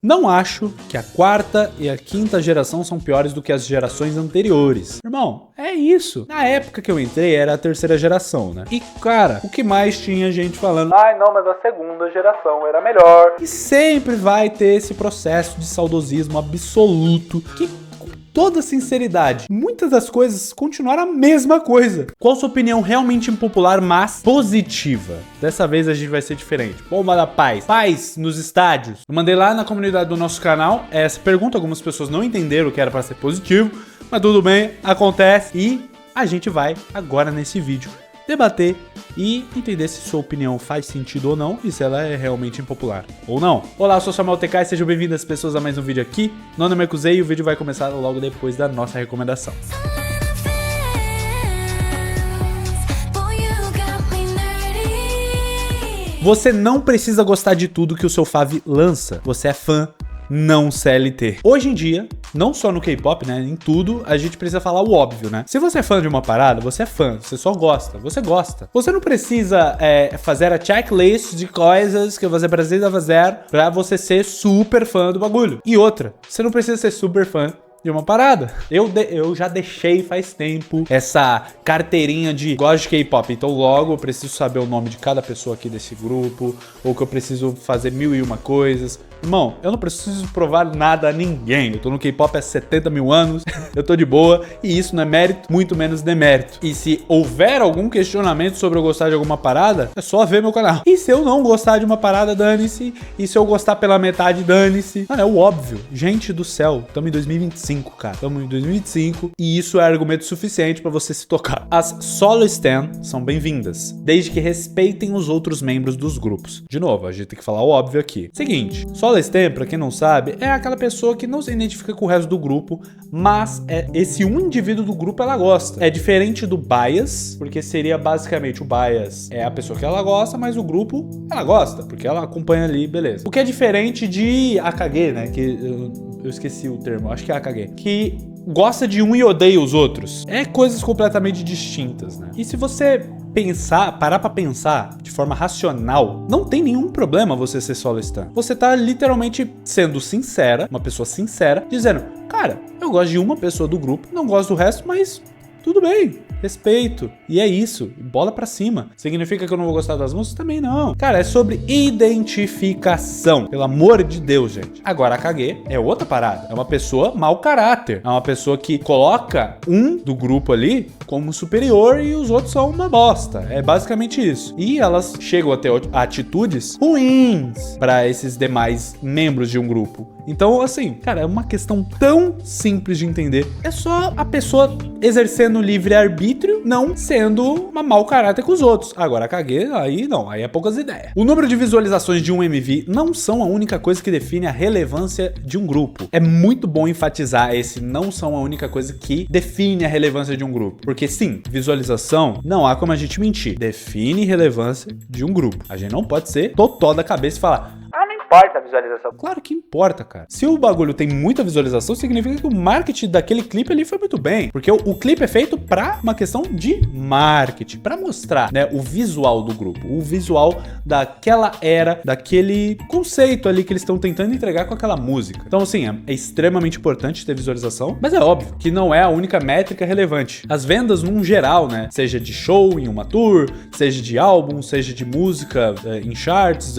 Não acho que a quarta e a quinta geração são piores do que as gerações anteriores. Irmão, é isso. Na época que eu entrei era a terceira geração, né? E, cara, o que mais tinha gente falando? Ai, não, mas a segunda geração era melhor. E sempre vai ter esse processo de saudosismo absoluto que, toda sinceridade, muitas das coisas continuaram a mesma coisa. Qual sua opinião realmente impopular, mas positiva? Dessa vez a gente vai ser diferente. Bomba da paz. Paz nos estádios. Eu mandei lá na comunidade do nosso canal essa pergunta. Algumas pessoas não entenderam que era para ser positivo, mas tudo bem, acontece. E a gente vai agora nesse vídeo debater e entender se sua opinião faz sentido ou não e se ela é realmente impopular ou não. Olá, eu sou Samuel TK e sejam bem-vindas pessoas a mais um vídeo aqui. Meu nome é Kuzei e o vídeo vai começar logo depois da nossa recomendação. Você não precisa gostar de tudo que o seu fave lança. Você é fã, não CLT. Hoje em dia, não só no K-pop, né, em tudo, a gente precisa falar o óbvio, né? Se você é fã de uma parada, você é fã, você só gosta, você gosta. Você não precisa fazer a checklist de coisas que você precisa fazer pra você ser super fã do bagulho. E outra, você não precisa ser super fã de uma parada. Eu já deixei faz tempo essa carteirinha de gosto de K-pop, então logo eu preciso saber o nome de cada pessoa aqui desse grupo, ou que eu preciso fazer 1001 coisas. Irmão, eu não preciso provar nada a ninguém. Eu tô no K-pop há 70 mil anos, eu tô de boa, e isso não é mérito, muito menos demérito. E se houver algum questionamento sobre eu gostar de alguma parada, é só ver meu canal. E se eu não gostar de uma parada, dane-se. E se eu gostar pela metade, dane-se. Mano, é o óbvio. Gente do céu, tamo em 2025, cara. Tamo em 2025, e isso é argumento suficiente pra você se tocar. As solo stan são bem-vindas, desde que respeitem os outros membros dos grupos. De novo, a gente tem que falar o óbvio aqui. Seguinte, solo stan, pra quem não sabe, é aquela pessoa que não se identifica com o resto do grupo, mas esse um indivíduo do grupo ela gosta. É diferente do bias, porque seria basicamente o bias é a pessoa que ela gosta, mas o grupo ela gosta, porque ela acompanha ali, beleza. O que é diferente de AKG, né, que eu esqueci o termo, acho que é AKG, que gosta de um e odeia os outros. É coisas completamente distintas, né? E se você parar pra pensar de forma racional, não tem nenhum problema você ser solo stan. Você tá literalmente sendo sincera, uma pessoa sincera, dizendo, cara, eu gosto de uma pessoa do grupo, não gosto do resto, mas tudo bem, respeito. E é isso, bola pra cima. Significa que eu não vou gostar das músicas? Também não. Cara, é sobre identificação. Pelo amor de Deus, gente. Agora, a AKG é outra parada. É uma pessoa mau caráter. É uma pessoa que coloca um do grupo ali como superior e os outros são uma bosta. É basicamente isso. E elas chegam a ter atitudes ruins para esses demais membros de um grupo. Então, assim, cara, é uma questão tão simples de entender. É só a pessoa exercendo livre-arbítrio, não sendo uma mau caráter com os outros. Agora, a AKG, aí não, aí é poucas ideias. O número de visualizações de um MV não são a única coisa que define a relevância de um grupo. É muito bom enfatizar esse não são a única coisa que define a relevância de um grupo. Porque sim, visualização, não há como a gente mentir. Define relevância de um grupo. A gente não pode ser totó da cabeça e falar, importa a visualização. Claro que importa, cara. Se o bagulho tem muita visualização, significa que o marketing daquele clipe ali foi muito bem. Porque o clipe é feito pra uma questão de marketing, pra mostrar, né, o visual do grupo, o visual daquela era, daquele conceito ali que eles estão tentando entregar com aquela música. Então, assim, é extremamente importante ter visualização, mas é óbvio que não é a única métrica relevante. As vendas, num geral, né, seja de show em uma tour, seja de álbum, seja de música em charts,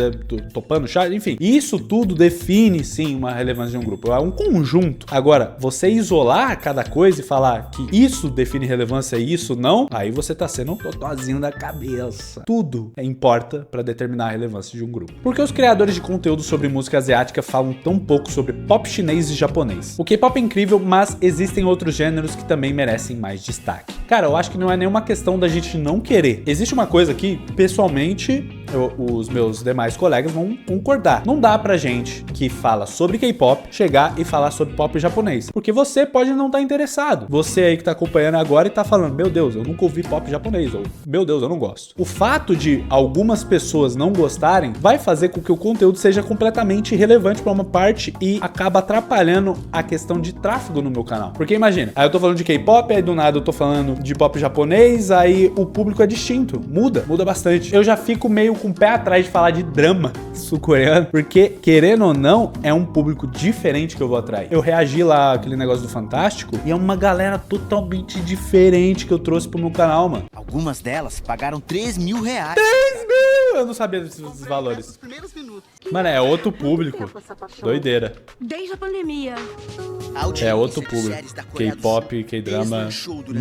topando charts, enfim. Isso tudo define, sim, uma relevância de um grupo. É um conjunto. Agora, você isolar cada coisa e falar que isso define relevância e isso não, aí você tá sendo um totozinho da cabeça. Tudo importa pra determinar a relevância de um grupo. Por que os criadores de conteúdo sobre música asiática falam tão pouco sobre pop chinês e japonês? O K-pop é incrível, mas existem outros gêneros que também merecem mais destaque. Cara, eu acho que não é nenhuma questão da gente não querer. Existe uma coisa que, pessoalmente, os meus demais colegas vão concordar. Não dá pra gente que fala sobre K-pop chegar e falar sobre pop japonês, porque você pode não estar interessado. Você aí que tá acompanhando agora e tá falando, meu Deus, eu nunca ouvi pop japonês, ou meu Deus, eu não gosto. O fato de algumas pessoas não gostarem vai fazer com que o conteúdo seja completamente irrelevante pra uma parte e acaba atrapalhando a questão de tráfego no meu canal. Porque imagina, aí eu tô falando de K-pop, aí do nada eu tô falando de pop japonês, aí o público é distinto, muda bastante. Eu já fico meio com o pé atrás de falar de drama sul-coreano, Porque, querendo ou não, é um público diferente que eu vou atrair. Eu reagi lá àquele negócio do Fantástico e é uma galera totalmente diferente que eu trouxe pro meu canal, mano. Algumas delas pagaram 3 mil reais. 3 mil! Eu não sabia desses valores. Mano, é outro público. Doideira. Desde a pandemia. É outro público. K-pop, K-drama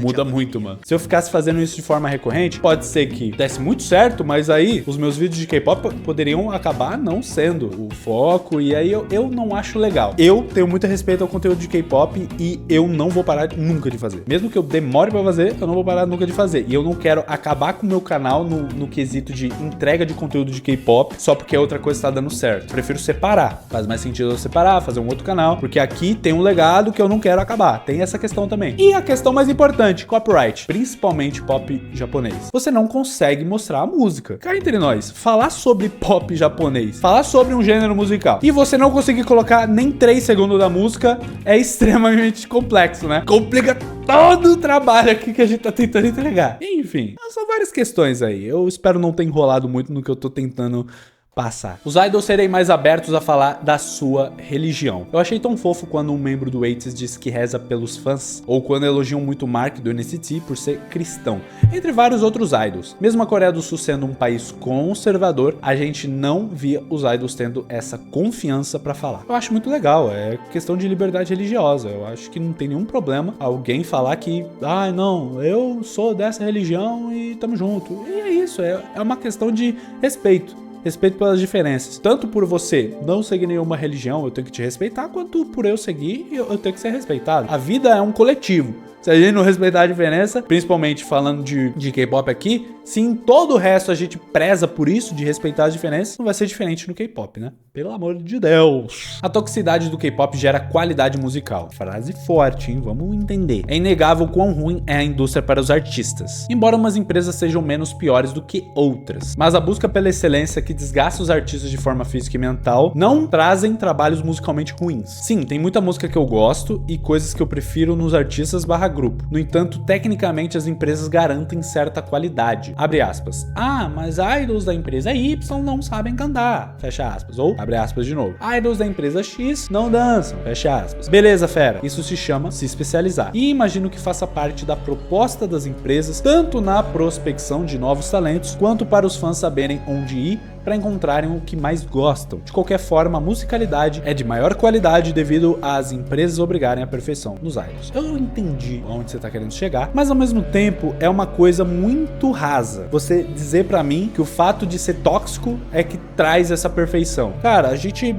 muda muito, mano. Se eu ficasse fazendo isso de forma recorrente, pode ser que desse muito certo, mas aí os meus vídeos de K-pop poderiam acabar não sendo o foco, e aí eu não acho legal. Eu tenho muito respeito ao conteúdo de K-pop e eu não vou parar nunca de fazer. Mesmo que eu demore pra fazer, eu não vou parar nunca de fazer. E eu não quero acabar com o meu canal no quesito de entrega de conteúdo de K-pop só porque a outra coisa tá dando certo. Prefiro separar. Faz mais sentido eu separar, fazer um outro canal, porque aqui tem um legado que eu não quero acabar. Tem essa questão também. E a questão mais importante, copyright, principalmente pop japonês. Você não consegue mostrar a música. Cá entre nós, falar sobre pop japonês, falar sobre um gênero musical, e você não conseguir colocar nem 3 segundos da música é extremamente complexo, né? Complica todo o trabalho aqui que a gente tá tentando entregar. Enfim, são várias questões aí. Eu espero não ter enrolado muito no que eu tô tentando passar. Os idols serem mais abertos a falar da sua religião. Eu achei tão fofo quando um membro do ATEEZ diz que reza pelos fãs, ou quando elogiam muito o Mark do NCT por ser cristão, entre vários outros idols. Mesmo a Coreia do Sul sendo um país conservador, a gente não via os idols tendo essa confiança pra falar. Eu acho muito legal, é questão de liberdade religiosa. Eu acho que não tem nenhum problema alguém falar que, não, eu sou dessa religião e tamo junto. E é isso, é uma questão de respeito. Respeito pelas diferenças. Tanto por você não seguir nenhuma religião, eu tenho que te respeitar, quanto por eu seguir, eu tenho que ser respeitado. A vida é um coletivo. Se a gente não respeitar a diferença, principalmente falando de K-pop aqui, se em todo o resto a gente preza por isso, de respeitar as diferenças, não vai ser diferente no K-pop, né? Pelo amor de Deus. A toxicidade do K-pop gera qualidade musical. Frase forte, hein? Vamos entender. É inegável quão ruim é a indústria para os artistas. Embora umas empresas sejam menos piores do que outras, mas a busca pela excelência que desgasta os artistas de forma física e mental não trazem trabalhos musicalmente ruins. Sim, tem muita música que eu gosto e coisas que eu prefiro nos artistas / grupo. No entanto, tecnicamente as empresas garantem certa qualidade. Abre aspas. Mas idols da empresa Y não sabem cantar. Fecha aspas. Ou, abre aspas de novo. Idols da empresa X não dançam. Fecha aspas. Beleza, fera. Isso se chama se especializar. E imagino que faça parte da proposta das empresas, tanto na prospecção de novos talentos, quanto para os fãs saberem onde ir para encontrarem o que mais gostam. De qualquer forma, a musicalidade é de maior qualidade devido às empresas obrigarem a perfeição nos idols. Eu entendi onde você tá querendo chegar, mas ao mesmo tempo é uma coisa muito rasa você dizer pra mim que o fato de ser tóxico é que traz essa perfeição. Cara, a gente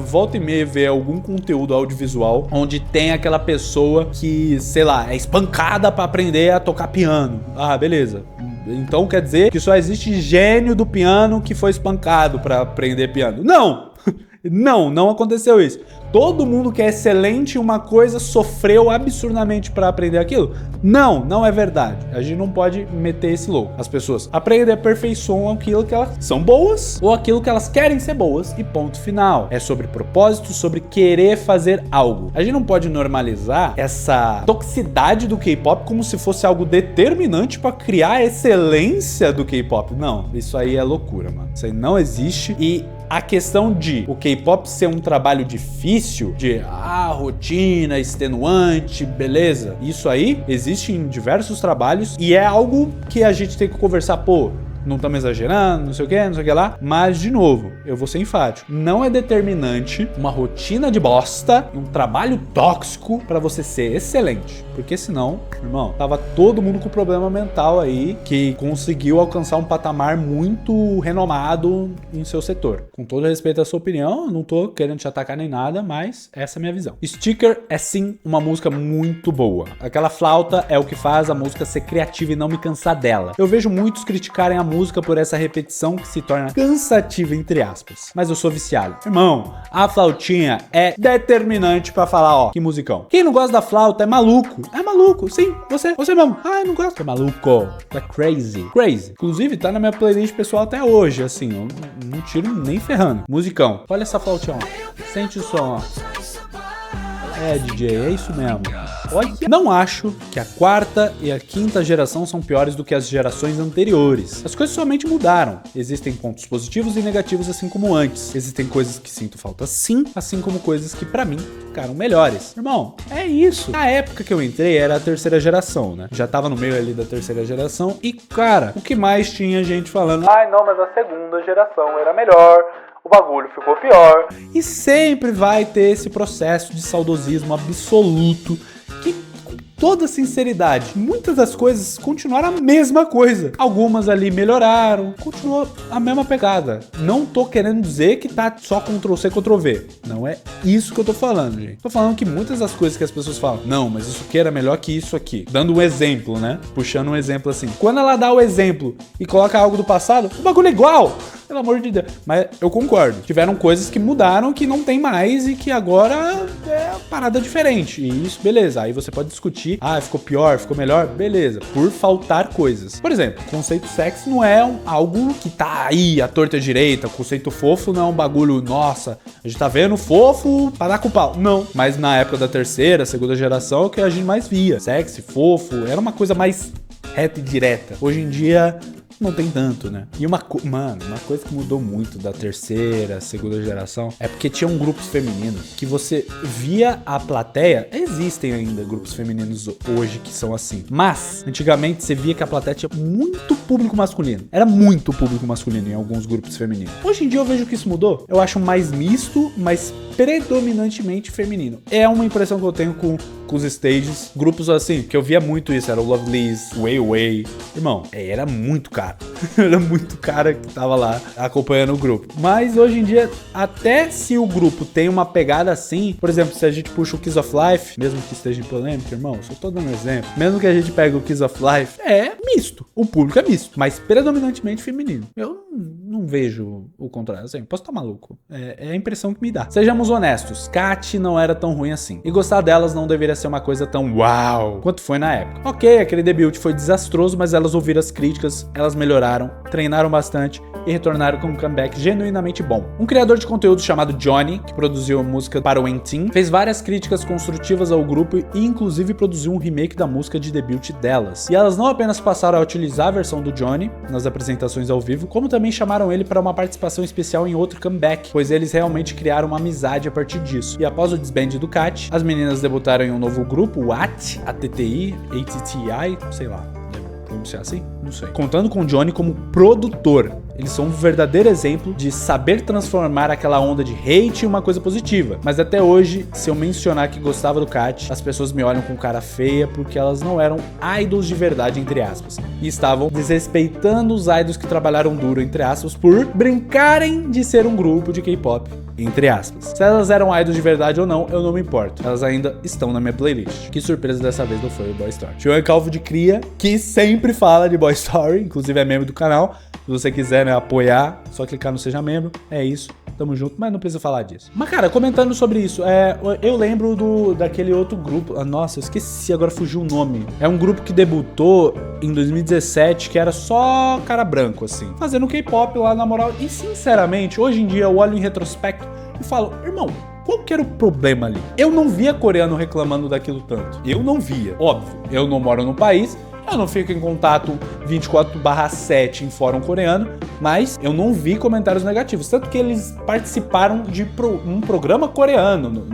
volta e meia vê algum conteúdo audiovisual onde tem aquela pessoa que, sei lá, é espancada pra aprender a tocar piano. Beleza. Então quer dizer que só existe gênio do piano que foi espancado pra aprender piano. Não! Não aconteceu isso. Todo mundo que é excelente em uma coisa sofreu absurdamente pra aprender aquilo? Não é verdade. A gente não pode meter esse louco. As pessoas aprendem, aperfeiçoam aquilo que elas são boas ou aquilo que elas querem ser boas e ponto final. É sobre propósito, sobre querer fazer algo. A gente não pode normalizar essa toxicidade do K-pop como se fosse algo determinante pra criar a excelência do K-pop. Não, isso aí é loucura, mano. Isso aí não existe. E a questão de o K-pop ser um trabalho difícil, de rotina, extenuante, beleza, isso aí existe em diversos trabalhos e é algo que a gente tem que conversar, não estamos exagerando, não sei o que lá, mas de novo, eu vou ser enfático, não é determinante uma rotina de bosta, um trabalho tóxico pra você ser excelente, porque senão, irmão, tava todo mundo com problema mental aí, que conseguiu alcançar um patamar muito renomado em seu setor. Com todo respeito à sua opinião, eu não tô querendo te atacar nem nada, mas essa é a minha visão. Sticker é sim uma música muito boa. Aquela flauta é o que faz a música ser criativa e não me cansar dela. Eu vejo muitos criticarem a música por essa repetição que se torna cansativa, entre aspas. Mas eu sou viciado. Irmão, a flautinha é determinante pra falar, que musicão. Quem não gosta da flauta é maluco. É maluco, sim. Você mesmo. Eu não gosto. É maluco. É crazy. Crazy. Inclusive, tá na minha playlist pessoal até hoje, assim. Eu não tiro nem ferrando. Musicão. Olha essa flautinha, ó. Sente o som, ó. É, DJ, é isso mesmo. Olha. Não acho que a quarta e a quinta geração são piores do que as gerações anteriores. As coisas somente mudaram. Existem pontos positivos e negativos assim como antes. Existem coisas que sinto falta sim, assim como coisas que pra mim ficaram melhores. Irmão, é isso. Na época que eu entrei era a terceira geração, né? Já tava no meio ali da terceira geração e, cara, o que mais tinha gente falando? Ai, não, mas a segunda geração era melhor. O bagulho ficou pior. E sempre vai ter esse processo de saudosismo absoluto que, com toda sinceridade, muitas das coisas continuaram a mesma coisa. Algumas ali melhoraram, continuou a mesma pegada. Não tô querendo dizer que tá só Ctrl+C, Ctrl+V. Não é isso que eu tô falando, gente. Tô falando que muitas das coisas que as pessoas falam, não, mas isso aqui era melhor que isso aqui. Dando um exemplo, né? Puxando um exemplo assim. Quando ela dá o exemplo e coloca algo do passado, o bagulho é igual. Pelo amor de Deus. Mas eu concordo. Tiveram coisas que mudaram, que não tem mais e que agora é parada diferente. E isso, beleza. Aí você pode discutir. Ah, ficou pior, ficou melhor. Beleza. Por faltar coisas. Por exemplo, o conceito sexy não é algo que tá aí à torta direita. O conceito fofo não é um bagulho, nossa, a gente tá vendo fofo pra dar com o pau. Não. Mas na época da terceira, segunda geração, é o que a gente mais via. Sexy, fofo, era uma coisa mais reta e direta. Hoje em dia não tem tanto, né? E uma coisa que mudou muito da terceira, segunda geração é porque tinham grupos femininos que você via a plateia. Existem ainda grupos femininos hoje que são assim, mas antigamente você via que a plateia tinha muito público masculino. Era muito público masculino em alguns grupos femininos. Hoje em dia eu vejo que isso mudou. Eu acho mais misto, mas predominantemente feminino. É uma impressão que eu tenho com os stages, grupos assim, que eu via muito isso, era o Lovelyz, Way. Irmão, era muito caro. Era muito cara que tava lá acompanhando o grupo. Mas hoje em dia, até se o grupo tem uma pegada assim, por exemplo, se a gente puxa o Kiss of Life, mesmo que esteja em polêmica, irmão, só tô dando um exemplo. Mesmo que a gente pegue o Kiss of Life, é misto. O público é misto, mas predominantemente feminino. Eu não vejo o contrário. Assim, posso estar maluco. É a impressão que me dá. Sejamos honestos, Kat não era tão ruim assim. E gostar delas não deveria ser uma coisa tão uau quanto foi na época. Ok, aquele debut foi desastroso, mas elas ouviram as críticas, elas melhoraram, treinaram bastante e retornaram com um comeback genuinamente bom. Um criador de conteúdo chamado Johnny, que produziu a música para o N-Team, fez várias críticas construtivas ao grupo e inclusive produziu um remake da música de debut delas. E elas não apenas passaram a utilizar a versão do Johnny nas apresentações ao vivo, como também chamaram ele para uma participação especial em outro comeback, pois eles realmente criaram uma amizade a partir disso. E após o disband do Kat, as meninas debutaram em um novo grupo, o ATTI, sei lá, pronunciar assim? Não sei. Contando com o Johnny como produtor. Eles são um verdadeiro exemplo de saber transformar aquela onda de hate em uma coisa positiva. Mas até hoje, se eu mencionar que gostava do Kat, as pessoas me olham com cara feia porque elas não eram idols de verdade, entre aspas. E estavam desrespeitando os idols que trabalharam duro, entre aspas, por brincarem de ser um grupo de K-pop, entre aspas. Se elas eram idols de verdade ou não, eu não me importo. Elas ainda estão na minha playlist. Que surpresa dessa vez não foi o Boy Story. Tinha um Calvo de Cria que sempre fala de Boy Story, inclusive é membro do canal. Se você quiser, né, apoiar, só clicar no Seja Membro. É isso. Tamo junto, mas não precisa falar disso. Mas, cara, comentando sobre isso, eu lembro daquele outro grupo. Nossa, eu esqueci, agora fugiu o nome. É um grupo que debutou em 2017, que era só cara branco, assim. Fazendo K-pop lá, na moral. E, sinceramente, hoje em dia eu olho em retrospecto e falo, irmão, qual que era o problema ali? Eu não via coreano reclamando daquilo tanto. Eu não via. Óbvio, eu não moro no país. Eu não fico em contato 24/7 em fórum coreano, mas eu não vi comentários negativos. Tanto que eles participaram de um programa coreano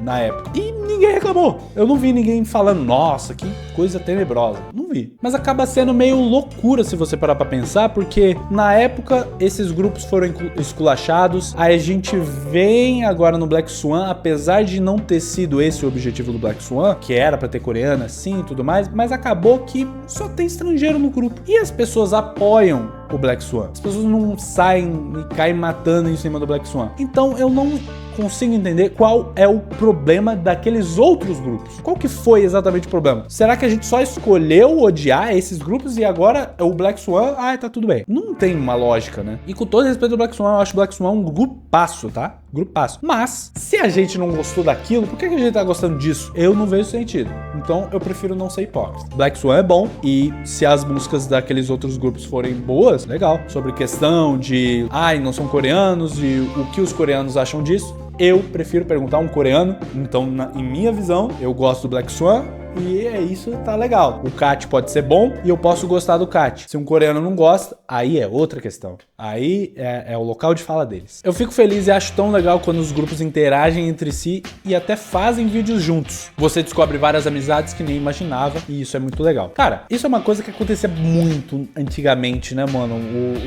na época. E ninguém reclamou. Eu não vi ninguém falando, nossa, que coisa tenebrosa. Não vi. Mas acaba sendo meio loucura se você parar pra pensar, porque na época esses grupos foram esculachados. Aí a gente vem agora no Black Swan, apesar de não ter sido esse o objetivo do Black Swan, que era pra ter coreana sim e tudo mais, mas acabou que só tem estrangeiro no grupo. E as pessoas apoiam o Black Swan. As pessoas não saem e caem matando em cima do Black Swan. Então eu não consigo entender qual é o problema daqueles outros grupos. Qual que foi exatamente o problema? Será que a gente só escolheu odiar esses grupos e agora o Black Swan, tá tudo bem? Não tem uma lógica, né? E com todo respeito ao Black Swan, eu acho o Black Swan um grupaço, tá? Grupaço. Mas, se a gente não gostou daquilo, por que a gente tá gostando disso? Eu não vejo sentido. Então, eu prefiro não ser hipócrita. Black Swan é bom e se as músicas daqueles outros grupos forem boas, legal. Sobre questão de, não são coreanos e o que os coreanos acham disso, Eu prefiro perguntar a um coreano, então em minha visão, eu gosto do Black Swan. E é isso, tá legal. O Cat pode ser bom e eu posso gostar do Cat. Se um coreano não gosta, aí é outra questão. Aí é o local de fala deles. Eu fico feliz e acho tão legal quando os grupos interagem entre si e até fazem vídeos juntos. Você descobre várias amizades que nem imaginava e isso é muito legal. Cara, isso é uma coisa que acontecia muito antigamente, né, mano?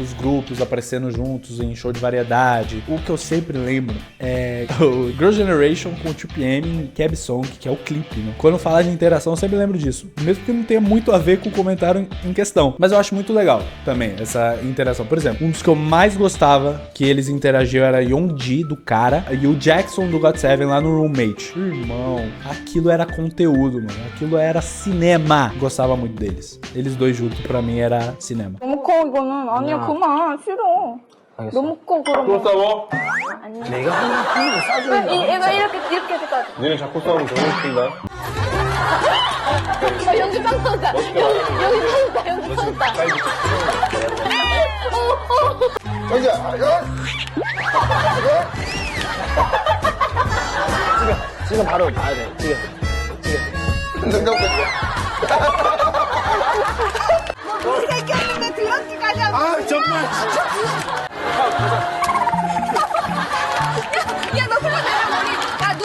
Os grupos aparecendo juntos em show de variedade. O que eu sempre lembro é o Girl Generation com o 2PM em Cab Song, que é o clipe, né? Quando fala de interação, eu sempre lembro disso. Mesmo que não tenha muito a ver com o comentário em questão. Mas eu acho muito legal também essa interação. Por exemplo, um dos que eu mais gostava que eles interagiam era Yoongi, do cara, e o Jackson do GOT7 lá no Roommate. Irmão, aquilo era conteúdo, mano. Aquilo era cinema. Gostava muito deles. Eles dois juntos, pra mim, era cinema. 너무 커 이거는. 아니야 그만 싫어. 알겠어. 너무 커 그러면. 또 싸워? 아니야. 내가 한번 싸주는 이거 이렇게 될까지. 너네 자꾸 싸우면 정해진다. 연기 빵터다. 여기 빵터 연기 빵터. 지금 바로 가야 돼. 지금. 우리 새끼 없는데 드럼기까지 하고. 아 정말 진짜. 야 너 흘러내려 머리. 야눈.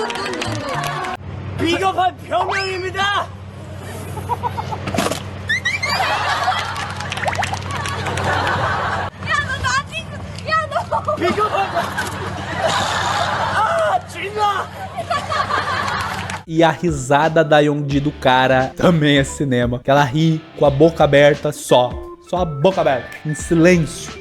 비겁한 변명입니다. 야 너 나한테 야 너. 비겁한. 아 진짜. E a risada da Yoongi do cara também é cinema. Que ela ri com a boca aberta só. Só a boca aberta, em silêncio.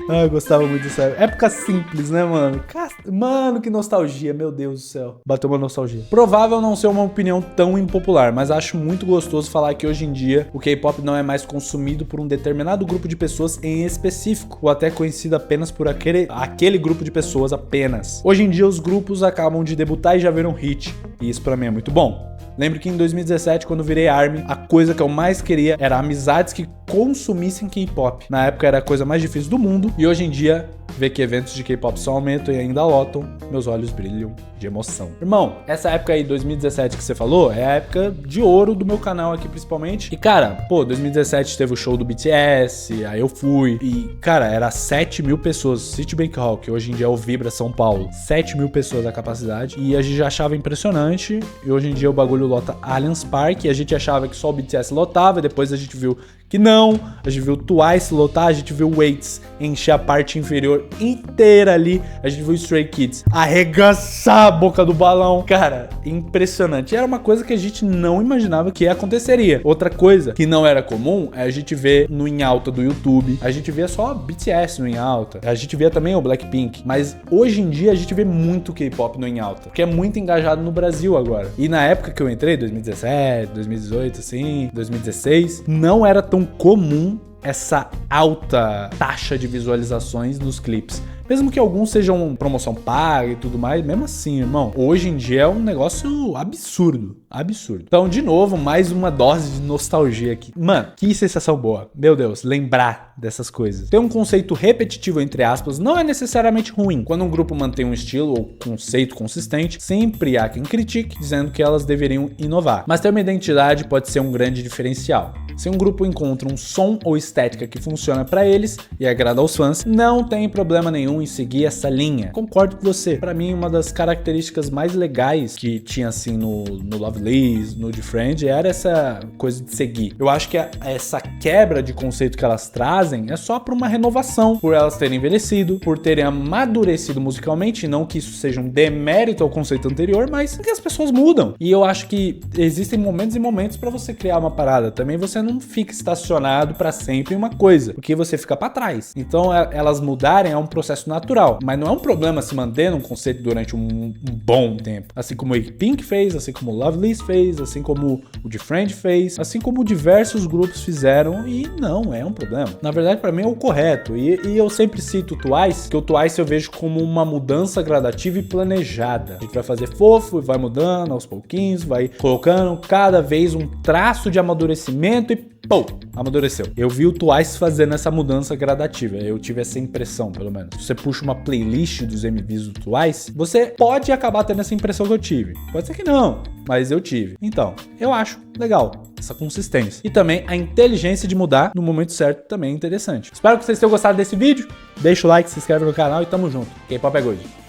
Ah, eu gostava muito disso. Época simples, né, mano? Mano, que nostalgia, meu Deus do céu. Bateu uma nostalgia. Provável não ser uma opinião tão impopular, mas acho muito gostoso falar que hoje em dia o K-pop não é mais consumido por um determinado grupo de pessoas em específico, ou até conhecido apenas por aquele grupo de pessoas apenas. Hoje em dia os grupos acabam de debutar e já viram hit, e isso pra mim é muito bom. Lembro que em 2017, quando virei ARMY, a coisa que eu mais queria era amizades que consumissem K-pop. Na época era a coisa mais difícil do mundo, e hoje em dia, ver que eventos de K-pop só aumentam e ainda lotam, meus olhos brilham de emoção. Irmão, essa época aí, 2017 que você falou, é a época de ouro do meu canal aqui, principalmente. E cara, pô, 2017 teve o show do BTS, aí eu fui, e cara, era 7 mil pessoas, Citibank Hall, que hoje em dia é o Vibra São Paulo, 7 mil pessoas a capacidade, e a gente já achava impressionante, e hoje em dia o bagulho lota Allianz Parque, e a gente achava que só o BTS lotava, e depois a gente viu que não, a gente viu Twice lotar, a gente viu Waits encher a parte inferior inteira ali, a gente viu Stray Kids arregaçar a boca do balão. Cara, impressionante. Era uma coisa que a gente não imaginava que aconteceria. Outra coisa que não era comum é a gente ver no em alta do YouTube, a gente via só BTS no em alta, a gente via também o Blackpink, mas hoje em dia a gente vê muito K-pop no em alta, porque é muito engajado no Brasil agora. E na época que eu entrei, 2017, 2018, assim, 2016, não era tão comum essa alta taxa de visualizações nos clipes. Mesmo que alguns sejam promoção paga e tudo mais, mesmo assim, irmão, hoje em dia é um negócio absurdo, absurdo. Então, de novo, mais uma dose de nostalgia aqui. Mano, que sensação boa. Meu Deus, lembrar dessas coisas. Ter um conceito repetitivo, entre aspas, não é necessariamente ruim. Quando um grupo mantém um estilo ou conceito consistente, sempre há quem critique, dizendo que elas deveriam inovar. Mas ter uma identidade pode ser um grande diferencial. Se um grupo encontra um som ou estética que funciona pra eles e agrada aos fãs, não tem problema nenhum em seguir essa linha. Concordo com você. Pra mim, uma das características mais legais que tinha assim no Lovelyz, no Defriend, era essa coisa de seguir. Eu acho que essa quebra de conceito que elas trazem é só pra uma renovação, por elas terem envelhecido, por terem amadurecido musicalmente, não que isso seja um demérito ao conceito anterior, mas que as pessoas mudam. E eu acho que existem momentos e momentos pra você criar uma parada. Também você não fica estacionado pra sempre em uma coisa, porque você fica pra trás. Então elas mudarem é um processo natural, mas não é um problema se manter num conceito durante um bom tempo. Assim como o Pink fez, assim como o Lovelyz fez, assim como o Defriend fez, assim como diversos grupos fizeram, e não é um problema. Na verdade, pra mim é o correto. E eu sempre cito o Twice, que o Twice eu vejo como uma mudança gradativa e planejada. A gente vai fazer fofo e vai mudando aos pouquinhos, vai colocando cada vez um traço de amadurecimento e pô, amadureceu. Eu vi o Twice fazendo essa mudança gradativa. Eu tive essa impressão, pelo menos. Se você puxa uma playlist dos MVs do Twice, você pode acabar tendo essa impressão que eu tive. Pode ser que não, mas eu tive. Então, eu acho legal essa consistência. E também a inteligência de mudar no momento certo também é interessante. Espero que vocês tenham gostado desse vídeo. Deixa o like, se inscreve no canal e tamo junto. K-Pop é Good.